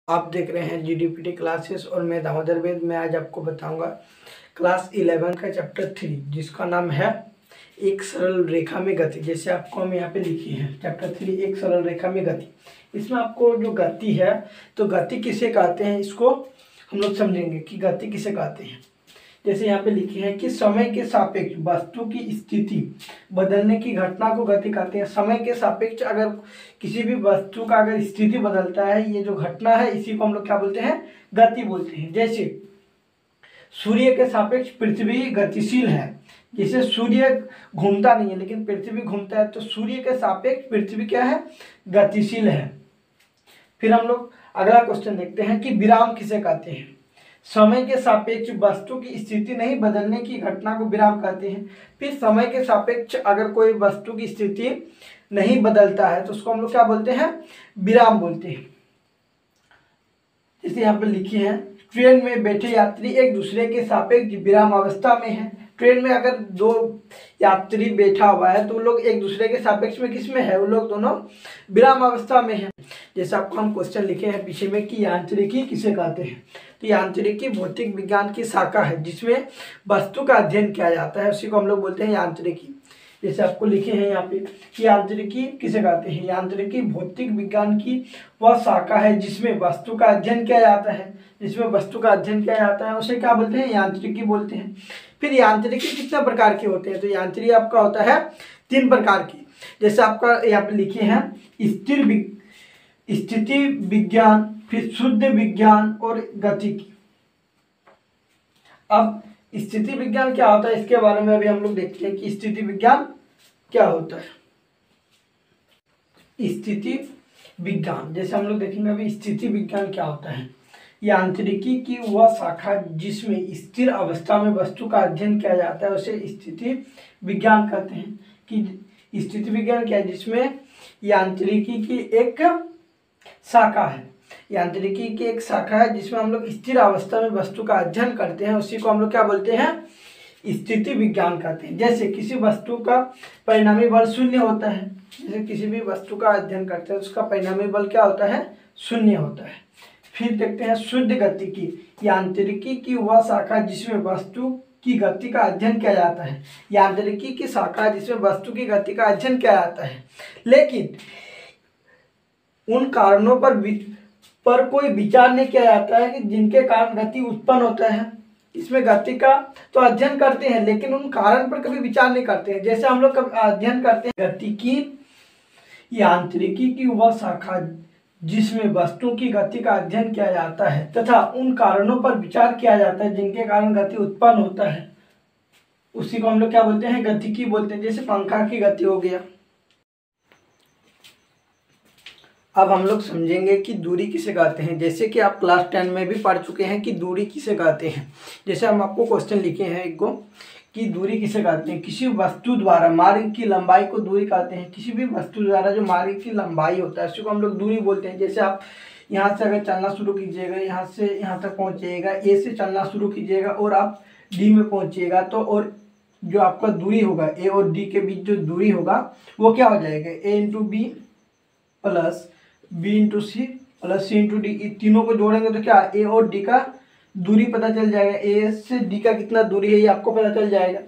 आप देख रहे हैं जीडीपीटी क्लासेस और मैं दामोदर वेद। मैं आज आपको बताऊंगा क्लास 11 का चैप्टर 3 जिसका नाम है एक सरल रेखा में गति। जैसे आपको हम यहाँ पे लिखी है चैप्टर 3 एक सरल रेखा में गति। इसमें आपको जो गति है तो गति किसे कहते हैं इसको हम लोग समझेंगे कि गति किसे कहते हैं। जैसे यहाँ पे लिखे हैं कि समय के सापेक्ष वस्तु की स्थिति बदलने की घटना को गति कहते हैं। समय के सापेक्ष अगर किसी भी वस्तु का अगर स्थिति बदलता है, ये जो घटना है, इसी को हम लोग क्या बोलते हैं, गति बोलते हैं। जैसे सूर्य के सापेक्ष पृथ्वी गतिशील है। जैसे सूर्य घूमता नहीं है लेकिन पृथ्वी घूमता है, तो सूर्य के सापेक्ष पृथ्वी क्या है, गतिशील है। फिर हम लोग अगला क्वेश्चन देखते हैं कि विराम किसे कहते हैं। समय के सापेक्ष वस्तु की स्थिति नहीं बदलने की घटना को विराम कहते हैं। फिर समय के सापेक्ष अगर कोई वस्तु की स्थिति नहीं बदलता है तो उसको हम लोग क्या बोलते हैं, विराम बोलते हैं। जैसे यहाँ पे लिखी है, ट्रेन में बैठे यात्री एक दूसरे के सापेक्ष विराम अवस्था में है। ट्रेन में अगर दो यात्री बैठा हुआ है तो वो लोग एक दूसरे के सापेक्ष में किस में है, वो लोग दोनों विराम अवस्था में है। जैसे आपको हम क्वेश्चन लिखे हैं पीछे में कि यांत्रिकी किसे कहते हैं, तो यांत्रिकी भौतिक विज्ञान की शाखा है जिसमें वस्तु का अध्ययन किया जाता है, उसी को हम लोग बोलते हैं यांत्रिकी। जैसे आपको लिखे हैं यहाँ पे कि यांत्रिकी किसे कहते हैं। यांत्रिकी भौतिक विज्ञान की वह शाखा है जिसमें वस्तु का अध्ययन किया जाता है। जिसमें वस्तु का अध्ययन किया जाता है उसे क्या बोलते हैं, यांत्रिकी बोलते हैं। फिर यांत्रिकी कितने प्रकार के होते हैं, तो यांत्रिकी आपका होता है 3 प्रकार की। जैसे आपका यहाँ पे लिखे हैं स्थिति विज्ञान, फिर शुद्ध विज्ञान और गतिकी। अब स्थिति विज्ञान क्या होता है इसके बारे में अभी हम लोग देखते हैं कि स्थिति विज्ञान क्या होता है। स्थिति विज्ञान जैसे हम लोग देखेंगे अभी स्थिति विज्ञान क्या होता है। यांत्रिकी की वह शाखा जिसमें स्थिर अवस्था में वस्तु का अध्ययन किया जाता है उसे स्थिति विज्ञान कहते हैं। कि स्थिति विज्ञान क्या है, जिसमें यांत्रिकी की एक शाखा है। यांत्रिकी की एक शाखा है जिसमें हम लोग स्थिर अवस्था में वस्तु का अध्ययन करते हैं, उसी को हम लोग क्या बोलते हैं, स्थिति विज्ञान कहते हैं। जैसे किसी वस्तु का परिणामी बल 0 होता है। जैसे किसी भी वस्तु का अध्ययन करते हैं उसका परिणामी बल क्या होता है, 0 होता है। फिर देखते हैं शुद्ध गतिकी। यांत्रिकी की वह शाखा जिसमें वस्तु की गति का अध्ययन किया जाता है। यांत्रिकी की शाखा जिसमें वस्तु की गति का अध्ययन किया जाता है लेकिन उन कारणों पर कोई विचार नहीं किया जाता है कि जिनके कारण गति उत्पन्न होता है। इसमें गति का तो अध्ययन करते हैं लेकिन उन कारण पर कभी विचार नहीं करते हैं। जैसे हम लोग कभी अध्ययन करते हैं गतिकी यांत्रिकी की वह शाखा जिसमें वस्तु की गति का अध्ययन किया जाता है तथा उन कारणों पर विचार किया जाता है जिनके कारण गति उत्पन्न होता है, उसी को हम लोग क्या बोलते हैं, गतिकी बोलते हैं। जैसे पंखा की गति हो गया। अब हम लोग समझेंगे कि दूरी किसे कहते हैं। जैसे कि आप क्लास 10 में भी पढ़ चुके हैं कि दूरी किसे कहते हैं। जैसे हम आपको क्वेश्चन लिखे हैं एक को कि दूरी किसे कहते हैं। किसी वस्तु द्वारा मार्ग की लंबाई को दूरी कहते हैं। किसी भी वस्तु द्वारा जो मार्ग की लंबाई होता है उसी को हम लोग दूरी बोलते हैं। जैसे आप यहाँ से अगर चलना शुरू कीजिएगा, यहाँ से यहाँ तक पहुँचिएगा, ए से चलना शुरू कीजिएगा और आप डी में पहुँचिएगा तो और जो आपका दूरी होगा ए और डी के बीच जो दूरी होगा वो क्या हो जाएगा, A into B plus B into C plus C into D. तीनों को जोड़ेंगे तो क्या, ए और डी का दूरी पता चल जाएगा। ए से डी का कितना दूरी है ये आपको पता चल जाएगा।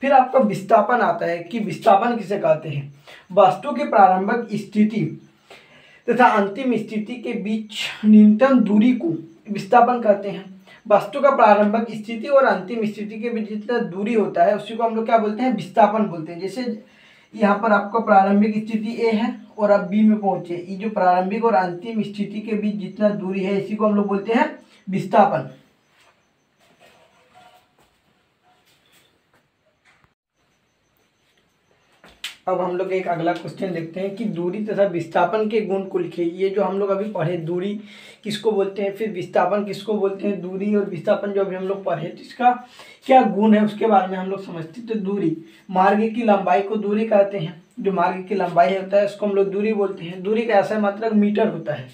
फिर आपका विस्थापन आता है कि विस्थापन किसे कहते हैं। वस्तु की प्रारंभिक स्थिति तथा अंतिम स्थिति के बीच न्यूनतम दूरी को विस्थापन कहते हैं। वस्तु का प्रारंभिक स्थिति और अंतिम स्थिति के बीच जितना दूरी होता है उसी को हम लोग क्या बोलते हैं, विस्थापन बोलते हैं। जैसे यहाँ पर आपका प्रारंभिक स्थिति ए है और आप बी में पहुंचे, ये जो प्रारंभिक और अंतिम स्थिति के बीच जितना दूरी है इसी को हम लोग बोलते हैं विस्थापन। अब हम लोग एक अगला क्वेश्चन देखते हैं कि दूरी तथा विस्थापन के गुण को लिखिए। ये जो हम लोग अभी पढ़े दूरी किसको बोलते हैं, फिर विस्थापन किसको बोलते हैं। दूरी और विस्थापन जो अभी हम लोग पढ़े तो इसका क्या गुण है उसके बारे में हम लोग समझते हैं। तो दूरी, मार्ग की लंबाई को दूरी कहते हैं। जो मार्ग की लंबाई होता है उसको हम लोग दूरी बोलते हैं। दूरी का ऐसा मात्रक मीटर होता है।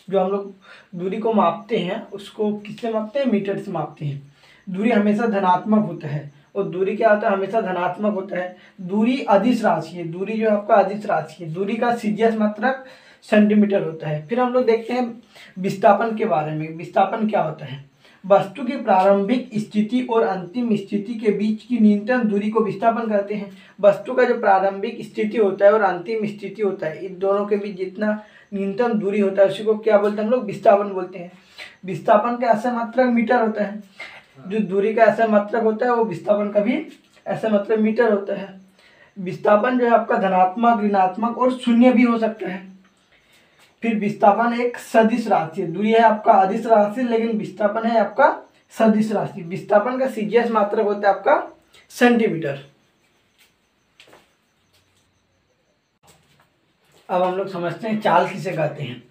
जो हम लोग दूरी को मापते हैं उसको किससे मापते हैं, मीटर से मापते हैं। दूरी हमेशा धनात्मक होता है और दूरी क्या होता है, हमेशा धनात्मक होता है। दूरी अदिश राशि है। दूरी जो आपका अदिश राशि है। दूरी का सीजीएस मात्रक सेंटीमीटर होता है। फिर हम लोग देखते हैं विस्थापन के बारे में। विस्थापन क्या होता है? वस्तु की प्रारंभिक स्थिति और अंतिम स्थिति के बीच की न्यूनतम दूरी को विस्थापन कहते हैं। वस्तु का जो प्रारंभिक स्थिति होता है और अंतिम स्थिति होता है, इन दोनों के बीच जितना न्यूनतम दूरी होता है उसी को क्या बोलते हैं हम लोग? विस्थापन बोलते हैं। विस्थापन का ऐसा मात्रक मीटर होता है। जो दूरी का ऐसा मात्रक होता है वो विस्थापन का भी ऐसा मात्रक मीटर होता है। विस्थापन जो है आपका धनात्मक, ऋणात्मक और शून्य भी हो सकता है। फिर विस्थापन एक सदिश राशि है। दूरी है आपका अदिश राशि, लेकिन विस्थापन है आपका सदिश राशि। विस्थापन का सीजीएस मात्रक होता है आपका सेंटीमीटर। अब हम लोग समझते हैं चाल किसे कहते हैं।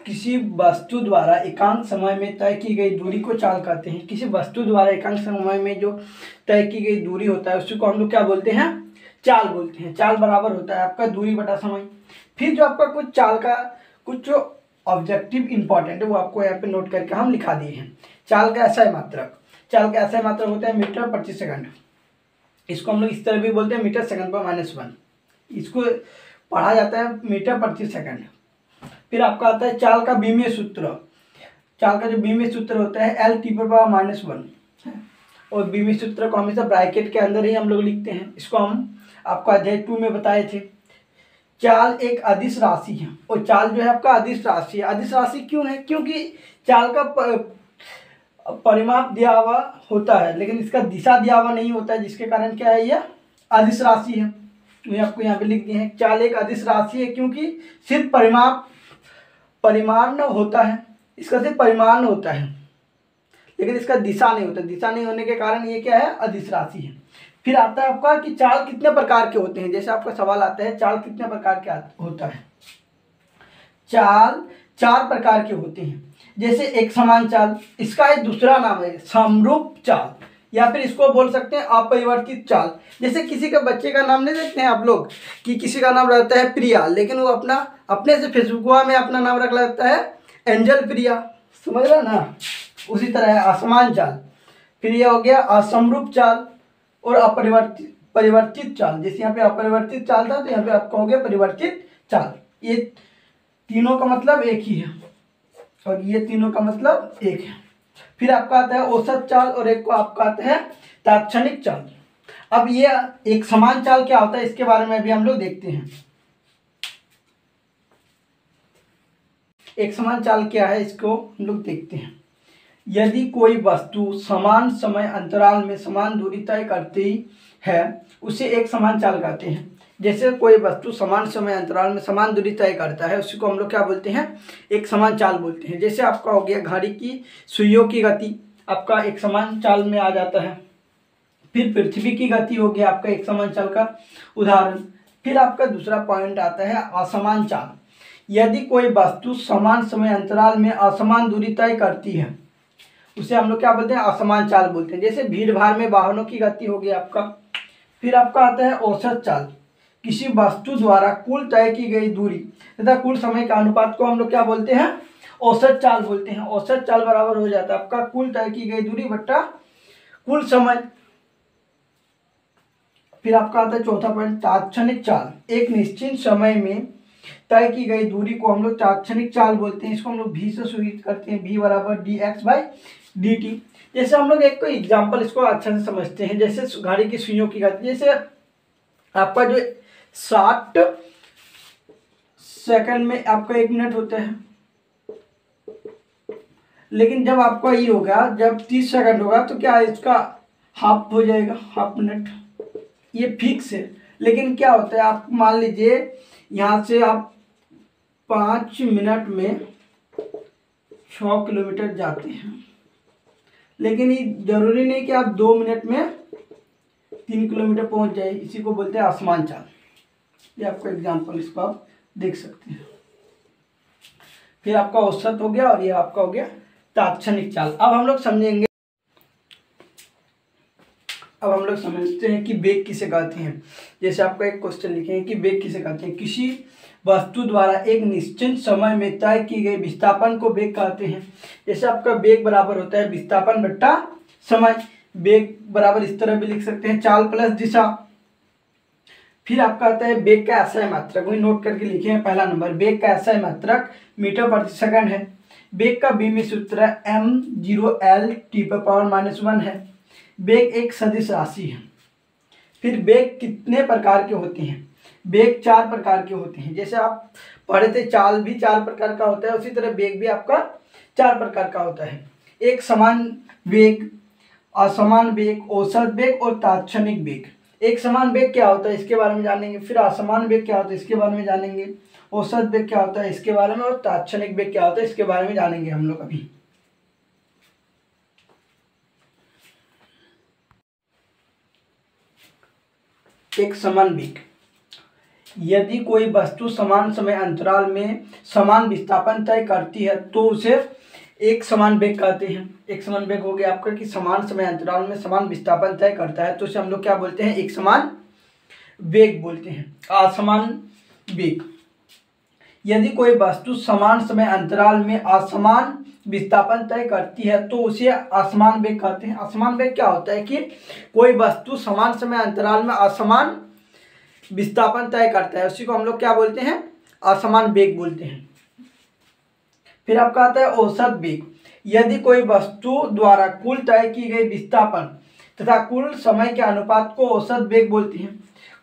किसी वस्तु द्वारा एकांक समय में तय की गई दूरी को चाल कहते हैं। किसी वस्तु द्वारा एकांक समय में जो तय की गई दूरी होता है उसी को हम लोग क्या बोलते हैं? चाल बोलते हैं। चाल बराबर होता है आपका दूरी बटा समय। फिर जो आपका कुछ चाल का कुछ जो ऑब्जेक्टिव इंपॉर्टेंट है वो आपको यहाँ पे नोट करके हम लिखा दिए हैं। चाल का ऐसा मात्रक, चाल का ऐसा मात्रक होता है मीटर प्रति सेकंड। इसको हम लोग इस तरह भी बोलते हैं मीटर सेकंड पर -1। इसको पढ़ा जाता है मीटर प्रति सेकंड। फिर आपका आता है चाल का बीमीय सूत्र। चाल का जो बीमीय सूत्र होता है L⁻⁻1, और बीमीय सूत्र को हमेशा ब्रैकेट के अंदर ही हम लोग लिखते हैं। इसको हम आपको अध्याय 2 में बताए थे। चाल एक अदिश राशि है, और चाल जो है आपका अदिश राशि है। अदिश राशि क्यों है? क्योंकि चाल का परिमाप दिया हुआ होता है लेकिन इसका दिशा दिया हुआ नहीं होता है, जिसके कारण क्या है, यह अदिश राशि है। तो ये आपको यहाँ पे लिख दिए हैं। चाल एक अदिश राशि है क्योंकि सिर्फ परिमाण होता है, इसका सिर्फ परिमाण होता है लेकिन इसका दिशा नहीं होता। दिशा नहीं होने के कारण ये क्या है? अदिश राशि है। फिर आता है आपका कि चाल कितने प्रकार के होते हैं। जैसे आपका सवाल आता है चाल कितने प्रकार के होता है। चाल 4 प्रकार के होते हैं। जैसे एक समान चाल, इसका एक दूसरा नाम है समरूप चाल, या फिर इसको बोल सकते हैं अपरिवर्तित चाल। जैसे किसी का बच्चे का नाम नहीं देखते हैं आप लोग कि किसी का नाम रहता है प्रिया, लेकिन वो अपने से फेसबुक में अपना नाम रख लेता है एंजल प्रिया, समझ रहे ना। उसी तरह है असमान चाल। फिर ये हो गया असमरूप चाल और परिवर्तित चाल। जैसे यहाँ पे अपरिवर्तित चाल था तो यहाँ पे आपका हो गया परिवर्तित चाल। ये तीनों का मतलब एक ही है और ये तीनों का मतलब एक है। फिर आपका आता है औसत चाल और एक को आपका आता है तात्क्षणिक चाल। अब ये एक समान चाल क्या होता है इसके बारे में भी हम लोग देखते हैं। एक समान चाल क्या है इसको हम लोग देखते हैं। यदि कोई वस्तु समान समय अंतराल में समान दूरी तय करती है उसे एक समान चाल कहते हैं। जैसे कोई वस्तु समान समय अंतराल में समान दूरी तय करता है उसी को हम लोग क्या बोलते हैं? एक समान चाल बोलते हैं। जैसे आपका हो गया घड़ी की सुइयों की गति आपका एक समान चाल में आ जाता है। फिर पृथ्वी की गति हो गया आपका एक समान चाल का उदाहरण। फिर आपका दूसरा पॉइंट आता है असमान चाल। यदि कोई वस्तु समान समय अंतराल में असमान दूरी तय करती है उसे हम लोग क्या बोलते हैं? असमान चाल बोलते हैं। जैसे भीड़ भाड़ में वाहनों की गति हो गई आपका। फिर आपका आता है औसत चाल। किसी वस्तु द्वारा कुल तय की गई दूरी तथा कुल समय का अनुपात को हम लोग क्या बोलते हैं? औसत चाल बोलते हैं। औसत चाल बराबर हो जाता है आपका कुल तय की गई दूरी बट्टा कुल समय। फिर आपका आता है चौथा पॉइंट तात्क्षणिक चाल। एक निश्चित समय में तय की गई दूरी को हम लोग तात्क्षणिक चाल बोलते हैं। इसको हम लोग v से सूचित करते हैं, v बराबर dx/dt। जैसे हम लोग एक कोई एग्जांपल इसको अच्छा से समझते हैं। जैसे घड़ी की सुइयों की गति, जैसे आपका जो 60 सेकंड में आपका 1 मिनट होता है, लेकिन जब आपका ये होगा जब 30 सेकंड होगा तो क्या इसका हाफ हो जाएगा, हाफ मिनट। ये फिक्स है। लेकिन क्या होता है आप मान लीजिए यहाँ से आप 5 मिनट में 6 किलोमीटर जाते हैं, लेकिन ये जरूरी नहीं कि आप 2 मिनट में 3 किलोमीटर पहुंच जाए। इसी को बोलते हैं असमान चाल। ये आपको एग्जांपल इसको आप देख सकते हैं। फिर आपका औसत हो गया और ये आपका हो गया तात्क्षणिक चाल। अब हम लोग समझेंगे, अब हम लोग समझते हैं कि वेग किसे कहते हैं। जैसे आपका एक क्वेश्चन लिखे हैं कि वेग किसे कहते हैं। किसी वस्तु द्वारा एक निश्चित समय में तय की गई विस्थापन को वेग कहते हैं। जैसे आपका वेग बराबर होता है विस्थापन बट्टा समय। वेग बराबर इस तरह भी लिख सकते हैं चाल प्लस दिशा। फिर आपका आता है वेग का एसआई मात्रक, वही नोट करके लिखे हैं पहला नंबर, वेग का एसआई मात्रक मीटर प्रति सेकंड है। वेग का बीमी सूत्र m0L(T⁻⁻1) है। वेग एक सदिश राशि है। फिर वेग कितने प्रकार के होते हैं? वेग 4 प्रकार के होते हैं। जैसे आप पढ़े थे चाल भी 4 प्रकार का होता है, उसी तरह वेग भी आपका 4 प्रकार का होता है। एक समान वेग, असमान वेग, औसत वेग और तात्क्षणिक वेग। एक समान वेग क्या होता है इसके बारे में जानेंगे, फिर असमान वेग क्या होता है इसके बारे में जानेंगे, औसत वेग क्या होता है इसके बारे में, और तात्क्षणिक वेग क्या होता है इसके बारे में जानेंगे हम लोग अभी। एक समान वेग, यदि कोई वस्तु समान समय अंतराल में समान विस्थापन तय करती है तो उसे एक समान वेग कहते हैं। एक समान वेग हो गया आपका कि समान समय अंतराल में समान विस्थापन तय करता है, तो उसे हम लोग क्या बोलते हैं? एक समान वेग बोलते हैं। असमान वेग, यदि कोई वस्तु समान समय अंतराल में असमान विस्थापन तय करती है तो उसे असमान वेग कहते हैं। असमान वेग क्या होता है कि कोई वस्तु समान समय अंतराल में असमान विस्थापन तय करता है, उसी को हम लोग क्या बोलते हैं? असमान वेग बोलते हैं। फिर आपका आता है औसत वेग, यदि कोई वस्तु द्वारा कुल तय की गई विस्थापन तथा कुल समय के अनुपात को औसत वेग बोलते हैं।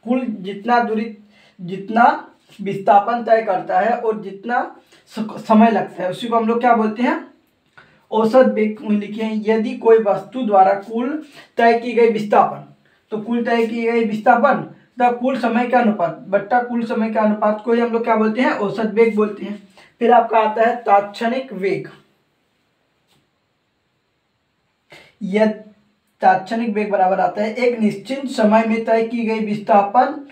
कुल जितना दूरी, जितना विस्थापन तय करता है और जितना समय लगता है, उसी को हम लोग क्या बोलते हैं? औसत वेग में लिखे हैं। यदि कोई वस्तु द्वारा कुल तय की गई विस्थापन, तो कुल तय की गई विस्थापन तथा कुल समय का अनुपात बट्टा कुल समय का अनुपात को ही हम लोग क्या बोलते हैं? औसत वेग बोलते हैं। फिर आपका आता है तात्क्षणिक वेग। यह तात्क्षणिक वेग बराबर आता है एक निश्चित समय में तय की गई विस्थापन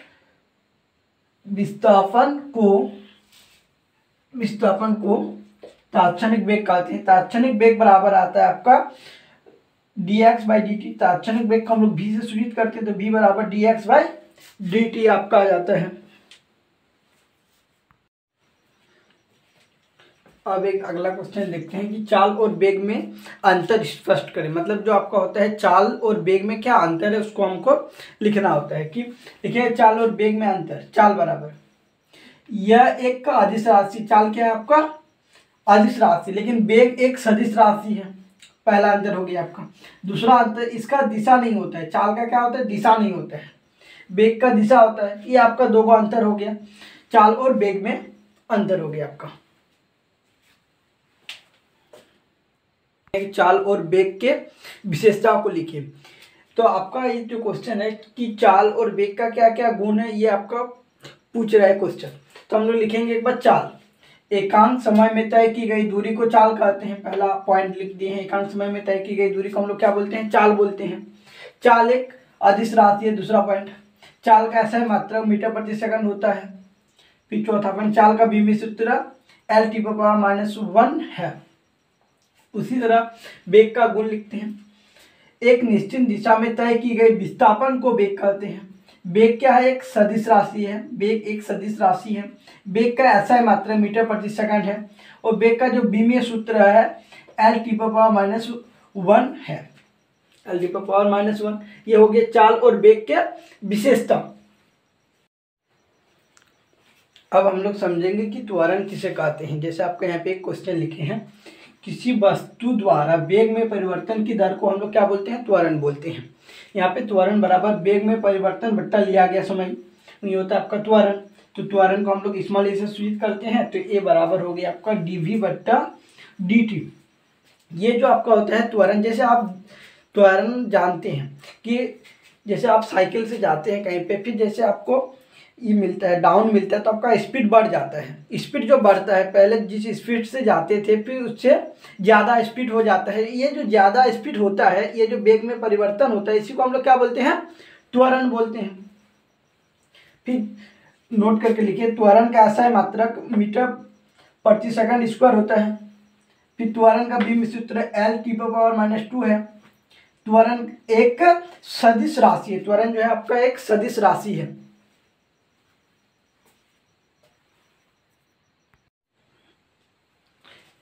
को तात्क्षणिक वेग कहते हैं। तात्क्षणिक वेग बराबर आता है आपका dx/dt। तात्क्षणिक वेग को हम लोग v से सूचित करते हैं, तो v बराबर dx/dt आपका आ जाता है। अब एक अगला क्वेश्चन देखते हैं कि चाल और वेग में अंतर स्पष्ट करें। मतलब जो आपका होता है चाल और वेग में क्या अंतर है उसको हमको लिखना होता है। कि देखिए चाल और वेग में अंतर, चाल बराबर, यह एक अदिश राशि, चाल क्या है आपका? अदिश राशि, लेकिन वेग एक सदिश राशि है। पहला अंतर हो गया आपका। दूसरा अंतर, इसका दिशा नहीं होता है। चाल का क्या होता है? दिशा नहीं होता है। वेग का दिशा होता है। ये आपका दो का अंतर हो गया, चाल और वेग में अंतर हो गया आपका। चाल और वेग के विशेषताओं को लिखिए। तो आपका ये जो क्वेश्चन है कि चाल और वेग का क्या क्या गुण है, ये आपका पूछ रहा है क्वेश्चन। तो हम लोग लिखेंगे एक बार चाल, एकांक समय में तय की गई दूरी को चाल कहते हैं। पहला पॉइंट लिख दिए हैं, एकांक समय में तय की गई दूरी को हम लोग क्या बोलते हैं? चाल बोलते हैं। चाल एक अदिश राशि है। दूसरा पॉइंट, चाल का ऐसा मात्रक मीटर प्रति सेकंड होता है। फिर चौथा पॉइंट, चाल का बीमी सूत्र L⁻⁻1 है। उसी तरह वेग का गुण लिखते हैं, एक निश्चित दिशा में तय की गई विस्थापन को वेग कहते हैं। वेग क्या है? एक सदिश राशि है। वेग एक सदिश राशि है। वेग का ऐसा मात्रक मीटर प्रति सेकंड है। और वेग का जो बीमीय सूत्र है L⁻⁻1 है। L⁻⁻1 ये हो गया चाल और वेग के विशेषता। अब हम लोग समझेंगे कि त्वरण किसे कहते हैं। जैसे आपके यहाँ पे एक क्वेश्चन लिखे हैं, किसी वस्तु द्वारा वेग में परिवर्तन की दर को हम लोग क्या बोलते हैं? त्वरण बोलते हैं। यहाँ पे त्वरण बराबर वेग में परिवर्तन बट्टा लिया गया समय, ये होता है आपका त्वरण। तो त्वरण को हम लोग स्मॉल ए से सूचित करते हैं, तो ए बराबर हो गया आपका dv/dt। ये जो आपका होता है त्वरण, जैसे आप त्वरण जानते हैं कि जैसे आप साइकिल से जाते हैं कहीं पे, फिर जैसे आपको ये मिलता है, डाउन मिलता है, तो आपका स्पीड बढ़ जाता है। स्पीड जो बढ़ता है, पहले जिस स्पीड से जाते थे फिर उससे ज़्यादा स्पीड हो जाता है। ये जो ज़्यादा स्पीड होता है, ये जो वेग में परिवर्तन होता है, इसी को हम लोग क्या बोलते हैं? त्वरण बोलते हैं। फिर नोट करके लिखिए, त्वरण का ऐसा मात्रक मीटर प्रति सेकंड स्क्वायर होता है। फिर त्वरण का बीम सूत्र L⁻⁻2 है। त्वरण एक सदिश राशि है। त्वरण जो है आपका एक सदिश राशि है।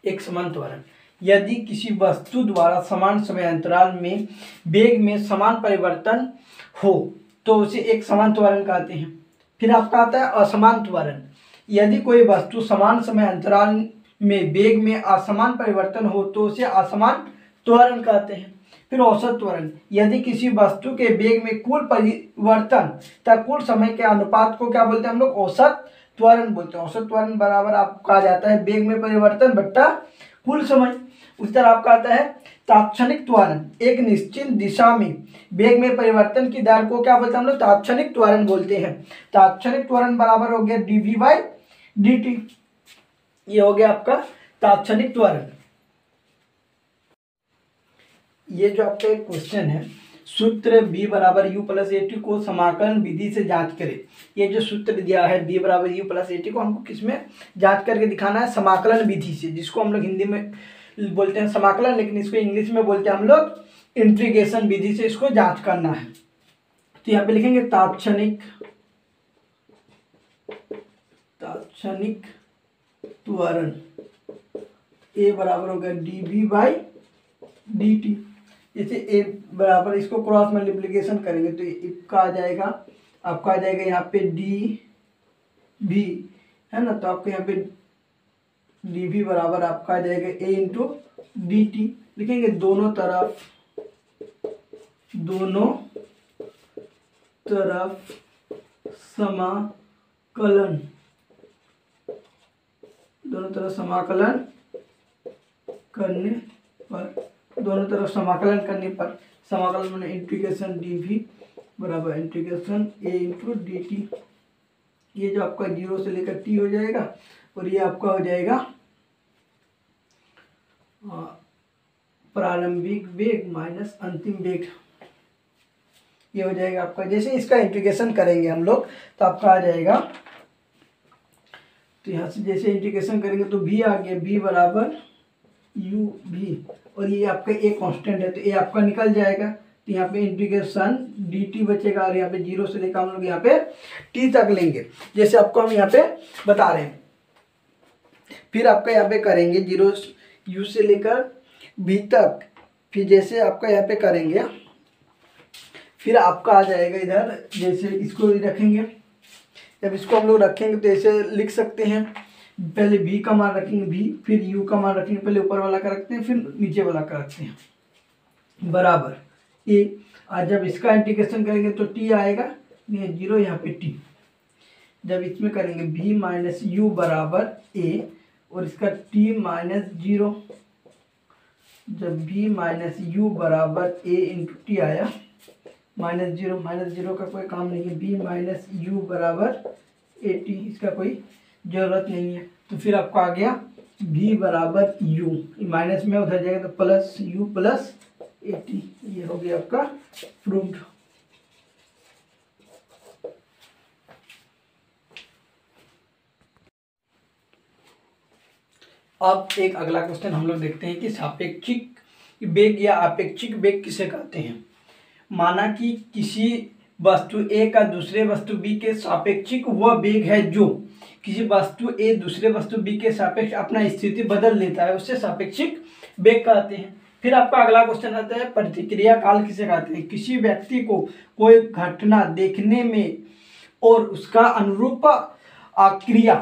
एक समान त्वरण, यदि किसी वस्तु द्वारा समान समय अंतराल में वेग में समान परिवर्तन हो तो उसे एक समान त्वरण कहते हैं। फिर आपका आता है असमान त्वरण। यदि कोई वस्तु समान समय अंतराल में वेग में असमान परिवर्तन हो तो उसे असमान त्वरण कहते हैं। फिर औसत त्वरण, यदि किसी वस्तु के वेग में कुल परिवर्तन तथा कुल समय के अनुपात को क्या बोलते हैं हम लोग, औसत त्वरण बोलते हैं। औसत त्वरण बराबर आपका आ जाता है वेग में परिवर्तन बट्टा कुल समय। उस तरह आपका आता है तात्क्षणिक त्वरण, एक निश्चित दिशा में वेग में परिवर्तन की दर को क्या बोलते हैं हम लोग, तात्क्षणिक त्वरण बोलते हैं। तात्क्षणिक त्वरण बराबर हो गया dv/dt, ये हो गया आपका तात्क्षणिक त्वरण। ये जो आपका एक क्वेश्चन है, सूत्र b बराबर u प्लस ए टी को समाकलन विधि से जांच करें। ये जो सूत्र दिया है b बराबर u प्लस ए टी को हमको किसमें जांच करके दिखाना है, समाकलन विधि से, जिसको हम लोग हिंदी में बोलते हैं समाकलन, लेकिन इसको इंग्लिश में बोलते हैं हम लोग इंटीग्रेशन विधि से इसको जांच करना है। तो यहाँ पे लिखेंगे तात्क्षणिक त्वरण a बराबर हो गया dv/dt। जैसे a बराबर, इसको क्रॉस मल्टीप्लिकेशन करेंगे तो इसका आ जाएगा, आपका आ जाएगा यहाँ पे dv है ना, तो आपको यहाँ पे dv बराबर आपका आ जाएगा a इंटू dt। लिखेंगे दोनों तरफ समाकलन, दोनों तरफ समाकलन करने पर, समाकलन में इंटीग्रेशन dv बराबर इंटीग्रेशन a इंटू dt। ये जो आपका 0 से लेकर t हो जाएगा और ये आपका हो जाएगा प्रारंभिक वेग माइनस अंतिम वेग, ये हो जाएगा आपका। जैसे इसका इंटीग्रेशन करेंगे हम लोग तो आपका आ जाएगा, तो यहाँ से जैसे इंटीग्रेशन करेंगे तो v आ गया, v बराबर u v, और ये आपका a कांस्टेंट है तो a आपका निकल जाएगा, तो यहाँ पे इंटीग्रेशन dt बचेगा, और यहाँ पे 0 से लेकर हम लोग यहाँ पे t तक लेंगे, जैसे आपको हम यहाँ पे बता रहे हैं। फिर आपका यहाँ पे करेंगे 0 u से लेकर v तक, फिर जैसे आपका यहाँ पे करेंगे, फिर आपका आ जाएगा इधर, जैसे इसको रखेंगे, जब इसको हम लोग रखेंगे तो ऐसे लिख सकते हैं, पहले v का मान रखेंगे v, फिर u का मान रखेंगे, पहले ऊपर वाला का रखते हैं फिर नीचे वाला का रखते हैं, बराबर a। आज जब इसका इंटीग्रेशन करेंगे तो t आएगा, ये 0 यहाँ पे t। जब इसमें करेंगे v माइनस यू बराबर a और इसका t माइनस 0, जब v माइनस यू बराबर a इंटू टी आया, माइनस 0 का कोई काम नहीं है, v माइनस यू बराबर ए टी, इसका कोई ज़रूरत नहीं है। तो फिर आपको आ गया v बराबर u, माइनस में उधर जाएगा तो plus u plus A T, ये हो गया आपका प्रूव्ड। अब एक अगला क्वेश्चन हम लोग देखते हैं कि सापेक्षिक वेग या अपेक्षिक वेग किसे कहते हैं। माना कि किसी वस्तु A का दूसरे वस्तु B के सापेक्षिक वह वेग है जो किसी वस्तु A दूसरे वस्तु B के सापेक्ष अपना स्थिति बदल लेता है, उससे सापेक्षिक वेग कहते हैं। फिर आपका अगला क्वेश्चन आता है प्रतिक्रिया काल किसे कहते हैं। किसी व्यक्ति को कोई घटना देखने में और उसका अनुरूप क्रिया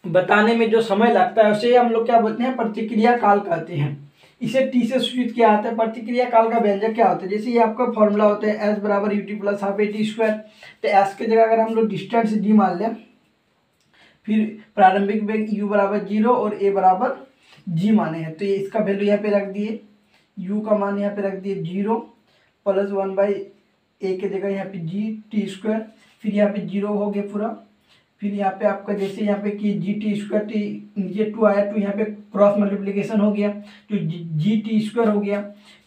बताने में जो समय लगता है उसे हम लोग क्या बोलते हैं, प्रतिक्रिया काल कहते हैं। इसे टी से सूचित किया जाता है। प्रतिक्रिया काल का व्यंजक क्या होता है, जैसे ये आपका फॉर्मूला होता है एस बराबर U T plus half A T square. तो एस की जगह अगर हम लोग डिस्टेंस डी मान लें, फिर प्रारंभिक वेग यू बराबर 0 और ए बराबर जी माने हैं, तो ये इसका वैल्यू यहाँ पे रख दिए, यू का मान यहाँ पे रख दिए 0 प्लस 1/a की जगह यहाँ पे जी टी स्क्वायर, फिर यहाँ पे 0 हो गया पूरा। फिर यहाँ पे आपका जैसे यहाँ पे कि जी टी स्क्वायर टी नीचे 2 आया, 2 यहाँ पे क्रॉस मल्टीप्लिकेशन हो गया तो जी टी स्क्वायर हो गया,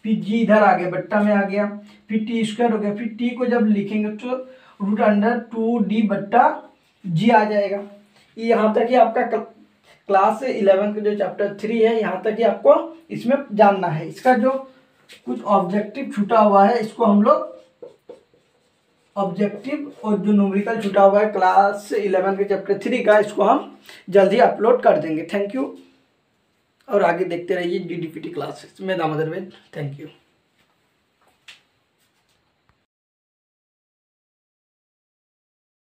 फिर जी इधर आ गया बट्टा में आ गया, फिर टी स्क्वायर हो गया। फिर टी को जब लिखेंगे तो √2d बट्टा जी आ जाएगा। यहाँ तक ही आपका क्लास 11 का जो चैप्टर 3 है, यहाँ तक ही आपको इसमें जानना है। इसका जो कुछ ऑब्जेक्टिव छूटा हुआ है इसको हम लोग ऑब्जेक्टिव और जो न्यूमेरिकल छूटा हुआ है क्लास 11 के चैप्टर 3 का, इसको हम जल्दी अपलोड कर देंगे। थैंक यू, और आगे देखते रहिए GDPT क्लासेस में दामोदर वेद। Thank you.